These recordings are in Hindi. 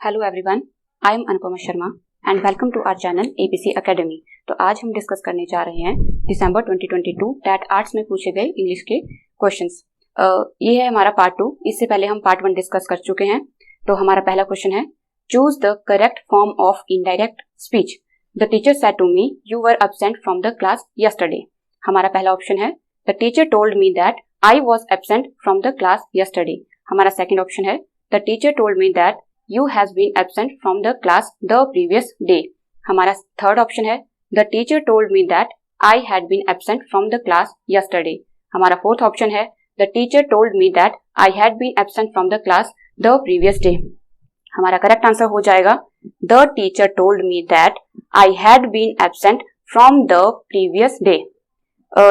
Hello everyone, I am Anupama Sharma and welcome to our channel ABC academy. तो आज हम डिस्कस करने जा रहे हैं दिसंबर 2022 टैट आर्ट्स में पूछे गए इंग्लिश के क्वेश्चंस। ये है हमारा पार्ट 2। इससे पहले हम पार्ट 1 डिस्कस कर चुके हैं। तो हमारा पहला क्वेश्चन है, choose the correct form of indirect speech. The teacher said to me you were absent from the class yesterday. हमारा पहला ऑप्शन है, the teacher told me that I was absent from the class yesterday. हमारा सेकेंड ऑप्शन है, the teacher told me that you has been absent from the class the previous day। हमारा थर्ड ऑप्शन है, the teacher told me that I had been absent from the class yesterday। हमारा फोर्थ ऑप्शन है, the teacher told me that I had been absent from the class the previous day। हमारा करेक्ट आंसर हो जाएगा, the teacher told me that I had been absent from the previous day।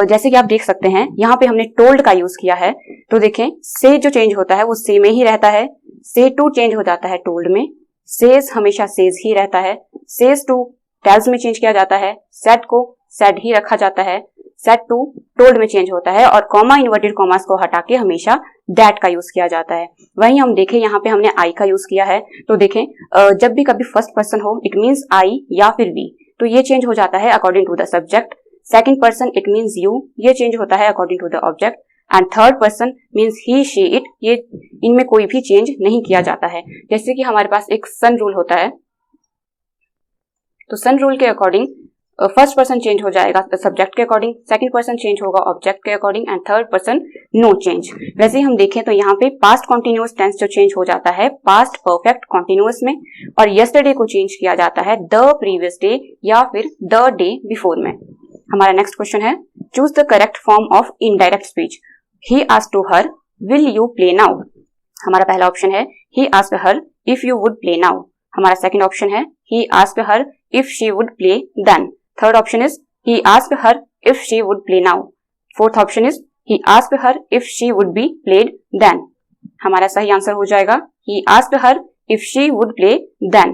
जैसे कि आप देख सकते हैं यहाँ पे हमने टोल्ड का यूज किया है। तो देखें, से जो चेंज होता है वो से में ही रहता है, से टू चेंज हो जाता है टोल्ड में, सेज हमेशा सेज ही रहता है, सेज टू टेल्स में चेंज किया जाता है, सेड को सेड ही रखा जाता है, सेड टू टोल्ड में चेंज होता है और कॉमा इन्वर्टेड कॉमास को हटा के हमेशा दैट का यूज किया जाता है। वहीं हम देखें यहाँ पे हमने आई का यूज किया है। तो देखें, जब भी कभी फर्स्ट पर्सन हो इट मीन्स आई या फिर वी, तो ये चेंज हो जाता है according to the subject. Second person it means you, ये चेंज होता है according to the object. And third person means he she it, ये इनमें कोई भी चेंज नहीं किया जाता है। जैसे कि हमारे पास एक सन रूल होता है, तो सन रूल के अकॉर्डिंग फर्स्ट पर्सन चेंज हो जाएगा सब्जेक्ट के अकॉर्डिंग, सेकंड पर्सन चेंज होगा ऑब्जेक्ट के according and third person no change. वैसे ही हम देखें तो यहाँ पे पास्ट कॉन्टिन्यूअस टेंस जो चेंज हो जाता है पास्ट परफेक्ट कॉन्टिन्यूअस में, और यस्टरडे को चेंज किया जाता है द प्रीवियस डे या फिर द डे बिफोर में। हमारा नेक्स्ट क्वेश्चन है, choose the correct form of indirect speech. He asked to her, will you play now? हमारा पहला ऑप्शन है, he asked her if you would play now। हमारा सेकंड ऑप्शन है, he asked her if she would play then। Third option is, he asked her if she would play now। Fourth option is, he asked her if she would be played then। हमारा सही आंसर हो जाएगा, he asked her if she would play then।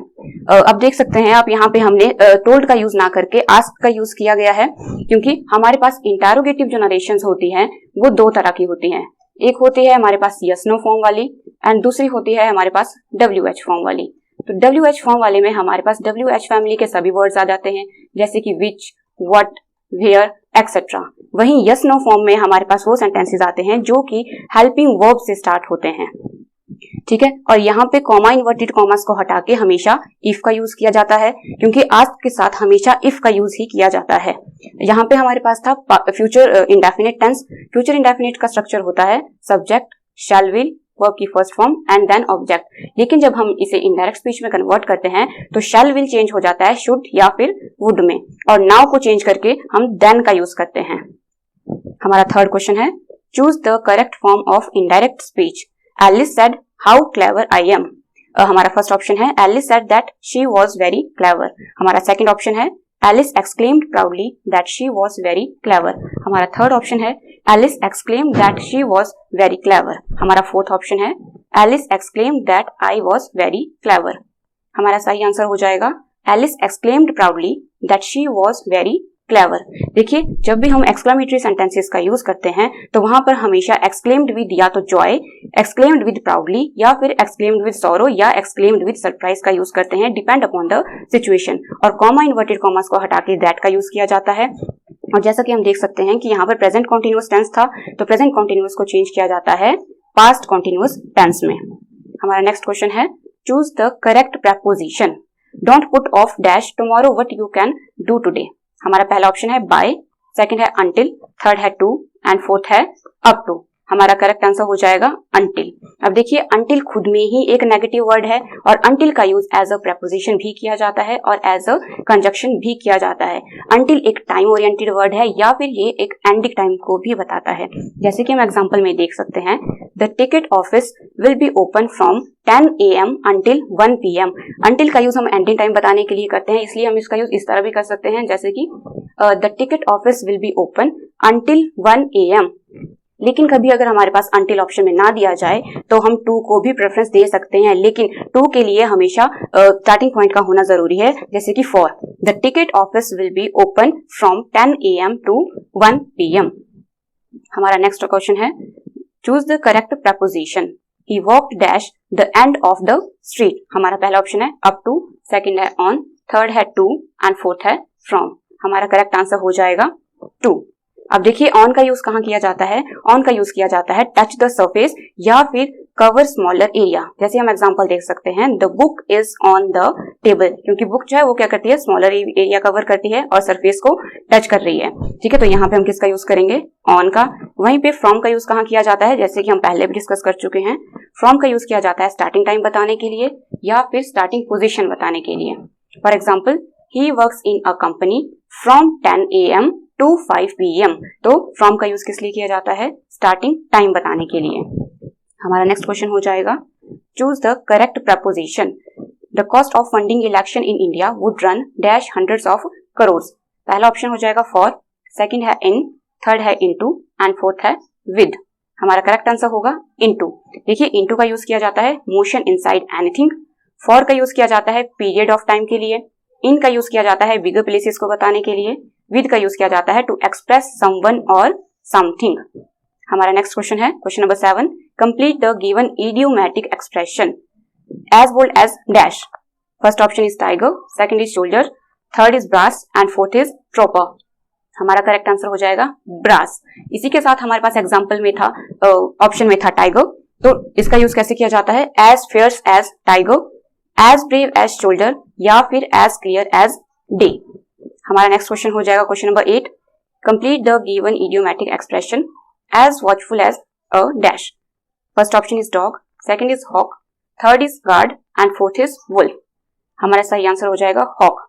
अब देख सकते हैं आप यहाँ पे हमने टोल्ड का यूज ना करके आस्क का यूज किया गया है, क्योंकि हमारे पास इंटरोगेटिव जो नरेशंस होती हैं वो दो तरह की होती हैं। एक होती है हमारे पास यस नो फॉर्म वाली एंड दूसरी होती है हमारे पास WH फॉर्म वाली। तो WH फॉर्म वाले में हमारे पास WH फैमिली के सभी वर्ड्स आ जाते हैं, जैसे कि विच, व्हाट, वेयर एक्सेट्रा। वहीं यस नो फॉर्म में हमारे पास वो सेंटेंसेस आते हैं जो कि हेल्पिंग वर्ब से स्टार्ट होते हैं, ठीक है। और यहाँ पे कॉमा इन्वर्टेड कॉमास को हटा के हमेशा इफ का यूज किया जाता है, क्योंकि आस्क के साथ हमेशा इफ का यूज ही किया जाता है। यहाँ पे हमारे पास था future indefinite tense. Future indefinite का स्ट्रक्चर होता है सब्जेक्ट, शैल विल, वर्ब की first form and then object. लेकिन जब हम इसे इनडायरेक्ट स्पीच में कन्वर्ट करते हैं तो शैल विल चेंज हो जाता है शुड या फिर वुड में, और नाउ को चेंज करके हम देन का यूज करते हैं। हमारा थर्ड क्वेश्चन है, choose the correct form of indirect speech. Alice said how clever I am. हमारा फर्स्ट ऑप्शन है, Alice said that she was very clever. हमारा सेकंड ऑप्शन है, Alice exclaimed proudly that she was very clever. हमारा थर्ड ऑप्शन है, Alice exclaimed that she was very clever. हमारा फोर्थ ऑप्शन है, Alice exclaimed that I was very clever. हमारा सही आंसर हो जाएगा, Alice exclaimed proudly that she was very clever. देखिए, जब भी हम एक्सक्लेमेटरी सेंटेंसेस का यूज करते हैं तो वहां पर हमेशा एक्सक्लेम्ड विद या तो जॉय, एक्सक्लेम्ड विद प्राउडली या फिर एक्सक्लेम्ड विद सॉरो या एक्सक्लेम्ड विद सरप्राइज का यूज करते हैं, डिपेंड अपॉन द सिचुएशन। और कॉमा इन्वर्टेड कॉमास को हटा के दैट का यूज किया जाता है। और जैसा कि हम देख सकते हैं कि यहाँ पर प्रेजेंट कॉन्टिन्यूअस टेंस था, तो प्रेजेंट कॉन्टिन्यूअस को चेंज किया जाता है पास्ट कॉन्टिन्यूअस टेंस में। हमारा नेक्स्ट क्वेश्चन है, choose the correct preposition. Don't put off dash tomorrow what you can do today. हमारा पहला ऑप्शन है बाय, सेकंड है अंटिल, थर्ड है टू एंड फोर्थ है अप टू। हमारा करेक्ट आंसर हो जाएगा अंटिल। अब देखिए, अंटिल खुद में ही एक नेगेटिव वर्ड है और अंटिल का यूज एज अ प्रेपोजिशन भी किया जाता है और एज अ कंजक्शन भी किया जाता है। अंटिल एक टाइम ओरिएंटेड वर्ड है या फिर ये एक एंडिंग टाइम को भी बताता है। जैसे कि हम एग्जांपल में देख सकते हैं, the ticket office will be open from 10 AM until 1 PM। Until का यूज हम एंडिंग टाइम बताने के लिए करते हैं, इसलिए हम इसका यूज इस तरह भी कर सकते हैं, जैसे कि the ticket office will be open until 1 AM। लेकिन कभी अगर हमारे पास until ऑप्शन में ना दिया जाए तो हम टू को भी प्रेफरेंस दे सकते हैं, लेकिन टू के लिए हमेशा स्टार्टिंग पॉइंट का होना जरूरी है, जैसे कि for the ticket office will be open from 10 AM to 1 PM। हमारा नेक्स्ट क्वेश्चन है, choose the correct preposition. He walked dash the end of the street. हमारा पहला ऑप्शन है अप टू, सेकंड है ऑन, थर्ड है टू एंड फोर्थ है फ्रॉम। हमारा करेक्ट आंसर हो जाएगा टू। अब देखिए ऑन का यूज कहाँ किया जाता है? ऑन का यूज किया जाता है टच द सरफेस या फिर कवर स्मॉलर एरिया। जैसे हम एग्जांपल देख सकते हैं, the book is on the table, क्योंकि बुक जो है वो क्या करती है, स्मॉलर एरिया कवर करती है और सरफेस को टच कर रही है। ठीक है, तो यहाँ पे हम किसका यूज करेंगे? ऑन का। वहीं पे फ्रॉम का यूज कहाँ किया जाता है? जैसे कि हम पहले भी डिस्कस कर चुके हैं, फ्रॉम का यूज किया जाता है स्टार्टिंग टाइम बताने के लिए या फिर स्टार्टिंग पोजिशन बताने के लिए। For example, he works in a company from 10 AM to 5 PM। तो फ्रॉम का यूज किस लिए किया जाता है? स्टार्टिंग टाइम बताने के लिए। हमारा नेक्स्ट क्वेश्चन हो जाएगा, choose the correct preposition. The cost of funding election in India would run dash hundreds of crore. पहला ऑप्शन हो जाएगा फॉर, सेकंड है इन, थर्ड है इनटू एंड फोर्थ है विद। हमारा करेक्ट आंसर होगा इनटू। देखिए इनटू का यूज किया जाता है मोशन इनसाइड एनीथिंग, फॉर का यूज किया जाता है पीरियड ऑफ टाइम के लिए, इन का यूज किया जाता है बिगर प्लेसेस को बताने के लिए, विद का यूज किया जाता है टू एक्सप्रेस समवन और समथिंग। हमारा नेक्स्ट क्वेश्चन है question number 7, complete the given idiomatic expression as bold as dash. First option is tiger, second is shoulder, third is brass and fourth is trooper. हमारा करेक्ट आंसर हो जाएगा ब्रास। इसी के साथ हमारे पास एग्जाम्पल में था, ऑप्शन में था टाइगर, तो इसका यूज कैसे किया जाता है? As fierce as tiger, as brave as soldier या फिर एज क्लियर एज डे। हमारा नेक्स्ट क्वेश्चन हो जाएगा question number 8, complete the given idiomatic expression as watchful as a dash. First option is dog, second is hawk, third is guard and fourth is wolf. हमारा सही आंसर हो जाएगा हॉक।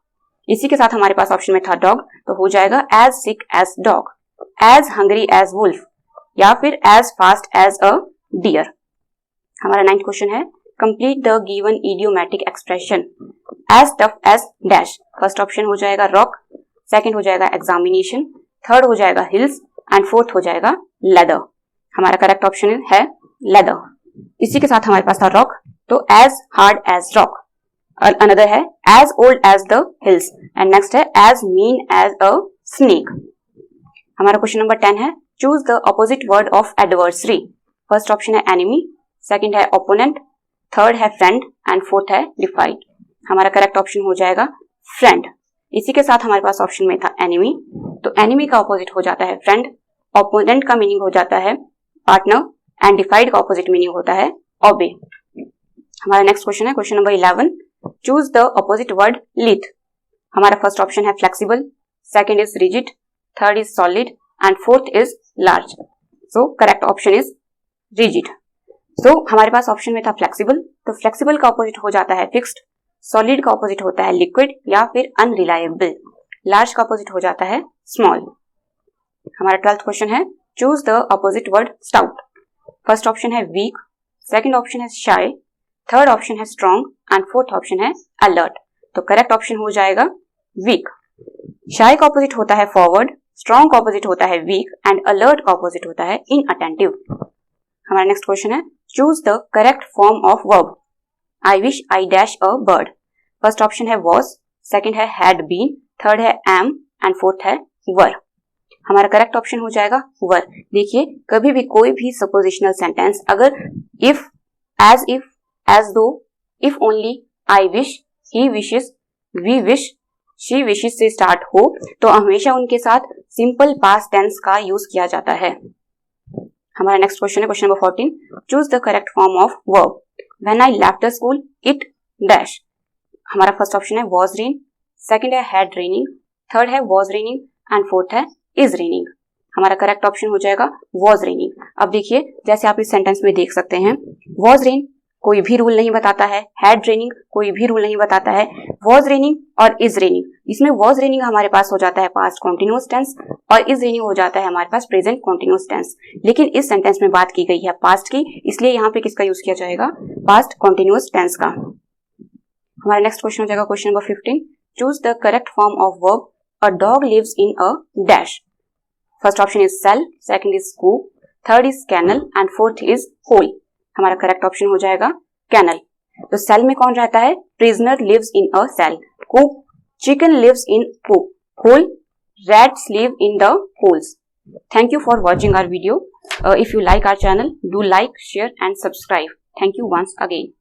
इसी के साथ हमारे पास ऑप्शन में था डॉग, तो हो जाएगा as sick as dog, as hungry as wolf या फिर as fast as a deer. हमारा 9th क्वेश्चन है, complete the given idiomatic expression as tough as dash. First option हो जाएगा रॉक, सेकंड हो जाएगा एग्जामिनेशन, थर्ड हो जाएगा हिल्स एंड फोर्थ हो जाएगा लेदर। हमारा करेक्ट ऑप्शन है लेदर। इसी के साथ हमारे पास था रॉक, तो as hard as rock. Another है as old as the hills and next है as mean as a snake. हमारा क्वेश्चन नंबर 10 है, choose the opposite word of adversary. First option है एनिमी, सेकंड है ओपोनेंट, थर्ड है फ्रेंड एंड फोर्थ है डिफाइड। हमारा करेक्ट ऑप्शन हो जाएगा फ्रेंड। इसी के साथ हमारे पास ऑप्शन में था एनिमी, तो एनिमी का ऑपोजिट हो जाता है फ्रेंड, ओपोनेंट का मीनिंग हो जाता है पार्टनर एंड डिफाइड का ऑपोजिट मीनिंग होता है ओबे। हमारा नेक्स्ट क्वेश्चन है question number 11, choose the opposite word lithe. हमारा फर्स्ट ऑप्शन है flexible, second is rigid, third is solid and fourth is large. So correct option is rigid. So हमारे पास ऑप्शन में था फ्लेक्सिबल, तो फ्लेक्सिबल का ऑपोजिट हो जाता है फिक्स्ड, सॉलिड का ऑपोजिट होता है लिक्विड या फिर अनरिलायबल, लार्ज का ऑपोजिट हो जाता है स्मॉल। हमारा 12th क्वेश्चन है, choose the opposite word stout. First option है वीक, सेकंड ऑप्शन है शाय, थर्ड ऑप्शन है स्ट्रॉन्ग एंड फोर्थ ऑप्शन है अलर्ट। तो करेक्ट ऑप्शन हो जाएगा वीक। शाय का ऑपोजिट होता है फॉरवर्ड, स्ट्रॉन्ग का ऑपोजिट होता है वीक एंड अलर्ट का ऑपोजिट होता है इनअटेंटिव। हमारा नेक्स्ट क्वेश्चन है, choose the correct form of verb. I wish I dash a bird. First option है वॉज, सेकंड है हैड बीन, थर्ड है एम एंड फोर्थ है वर। हमारा करेक्ट ऑप्शन हो जाएगा वर। देखिए कभी भी कोई भी सपोजिशनल सेंटेंस अगर if, as though, if only, I wish, he wishes, we wish, she wishes से स्टार्ट हो तो हमेशा उनके साथ सिंपल पास्ट टेंस का यूज किया जाता है। हमारा नेक्स्ट क्वेश्चन है question number 14, choose the correct form of verb. When I left the school it dash. हमारा फर्स्ट ऑप्शन है वॉज रेन, सेकंड है हैड रेनिंग, थर्ड है वॉज रेनिंग एंड फोर्थ है इज रेनिंग। हमारा करेक्ट ऑप्शन हो जाएगा वॉज रेनिंग। अब देखिए जैसे आप इस सेंटेंस में देख सकते हैं, वॉज रेन कोई भी रूल नहीं बताता है, हैड रेनिंग कोई भी रूल नहीं बताता है, वॉज रेनिंग और इज रेनिंग, इसमें वॉज रेनिंग हमारे पास हो जाता है पास्ट कॉन्टिन्यूअस टेंस और इज रेनिंग हो जाता है हमारे पास प्रेजेंट कॉन्टिन्यूअस टेंस। लेकिन इस सेंटेंस में बात की गई है पास्ट की, इसलिए यहाँ पे किसका यूज किया जाएगा? पास्ट कॉन्टिन्यूअस टेंस का। हमारा नेक्स्ट क्वेश्चन हो जाएगा question number 15, choose the correct form of verb. A dog lives in a dash. First option is cell, second is coop, third is kennel and fourth is hole. हमारा करेक्ट ऑप्शन हो जाएगा कैनल। तो सेल में कौन रहता है? Prisoner lives in a cell. Coop, chicken lives in coop. Hole, rats live in the holes. Thank you for watching our video. If you like our channel, do like, share and subscribe. Thank you once again.